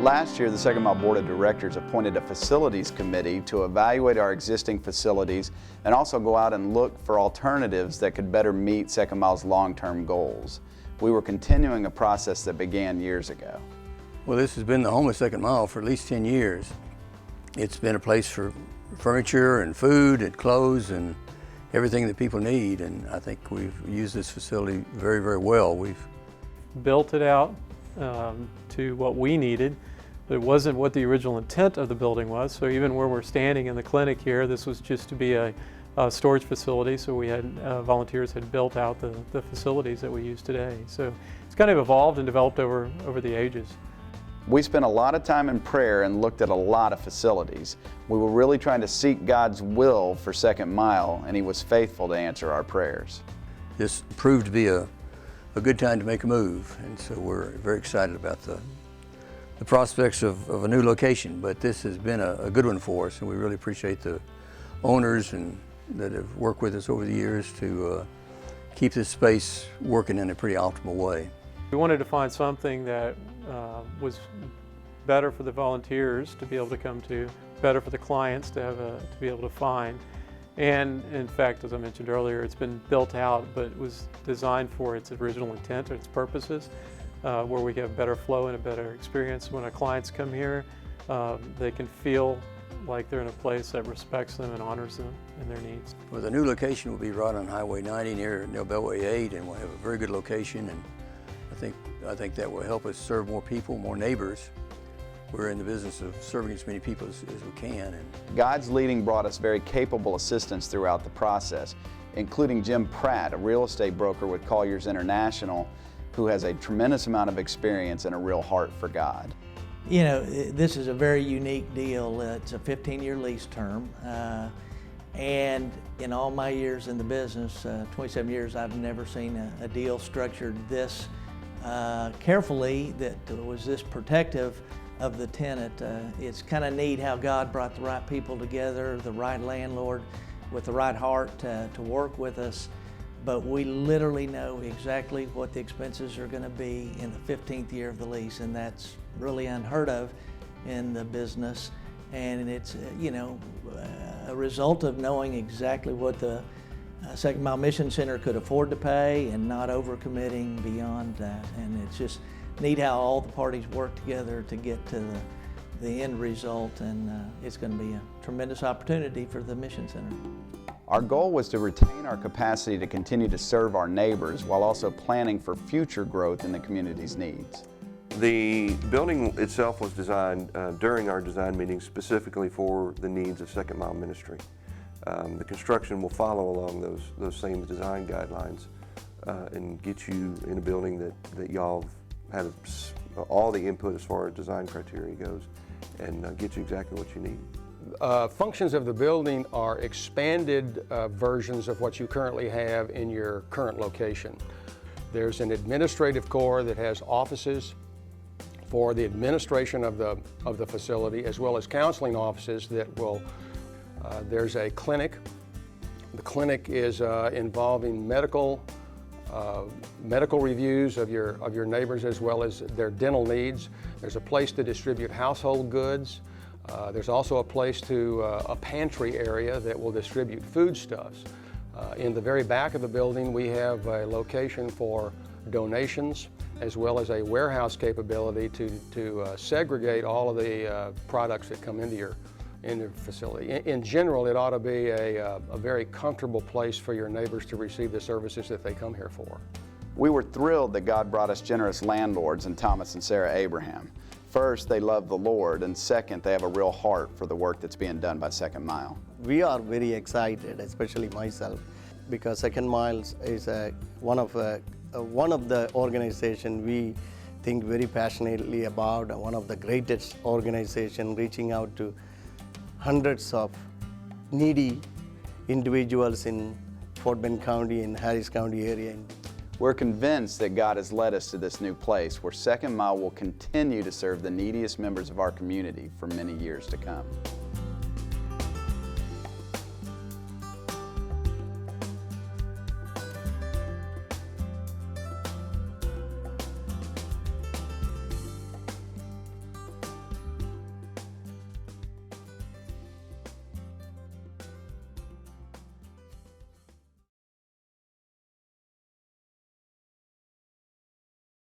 Last year, the Second Mile Board of Directors appointed a facilities committee to evaluate our existing facilities and also go out and look for alternatives that could better meet Second Mile's long-term goals. We were continuing a process that began years ago. Well, this has been the home of Second Mile for at least 10 years. It's been a place for furniture and food and clothes and everything that people need, and I think we've used this facility very, very well. We've built it out to what we needed. But it wasn't what the original intent of the building was, so even where we're standing in the clinic here, this was just to be a storage facility, so we had volunteers had built out the facilities that we use today. So it's kind of evolved and developed over the ages. We spent a lot of time in prayer and looked at a lot of facilities. We were really trying to seek God's will for Second Mile, and He was faithful to answer our prayers. This proved to be a good time to make a move, and so we're very excited about the prospects of a new location. But this has been a good one for us, and we really appreciate the owners and that have worked with us over the years to keep this space working in a pretty optimal way. We wanted to find something that was better for the volunteers to be able to come to, better for the clients to be able to find. And in fact, as I mentioned earlier, it's been built out, but it was designed for its original intent or its purposes, where we have better flow and a better experience. When our clients come here, they can feel like they're in a place that respects them and honors them and their needs. Well, the new location will be right on Highway 90 near Beltway 8, and we'll have a very good location, and I think that will help us serve more people, more neighbors. We're in the business of serving as many people as we can. And God's leading brought us very capable assistants throughout the process, including Jim Pratt, a real estate broker with Colliers International, who has a tremendous amount of experience and a real heart for God. You know, this is a very unique deal. It's a 15-year lease term. And in all my years in the business, 27 years, I've never seen a deal structured this carefully that was this protective of the tenant. It's kind of neat how God brought the right people together, the right landlord with the right heart to work with us. But we literally know exactly what the expenses are going to be in the 15th year of the lease, and that's really unheard of in the business. And it's, you know, a result of knowing exactly what the Second Mile Mission Center could afford to pay and not overcommitting beyond that. And it's just neat how all the parties work together to get to the end result, and it's going to be a tremendous opportunity for the Mission Center. Our goal was to retain our capacity to continue to serve our neighbors while also planning for future growth in the community's needs. The building itself was designed during our design meetings specifically for the needs of Second Mile Ministry. The construction will follow along those same design guidelines and get you in a building that y'all have all the input as far as design criteria goes, and get you exactly what you need. Functions of the building are expanded versions of what you currently have in your current location. There's an administrative core that has offices for the administration of the facility, as well as counseling offices that will, there's a clinic. The clinic is involving medical reviews of your neighbors as well as their dental needs. There's a place to distribute household goods. There's also a place a pantry area that will distribute foodstuffs. In the very back of the building, we have a location for donations as well as a warehouse capability to segregate all of the products that come into your facility. In general, it ought to be a very comfortable place for your neighbors to receive the services that they come here for. We were thrilled that God brought us generous landlords in Thomas and Sarah Abraham. First, they love the Lord, and second, they have a real heart for the work that's being done by Second Mile. We are very excited, especially myself, because Second Mile is one of the organizations we think very passionately about, one of the greatest organizations reaching out to hundreds of needy individuals in Fort Bend County and Harris County area. We're convinced that God has led us to this new place where Second Mile will continue to serve the neediest members of our community for many years to come.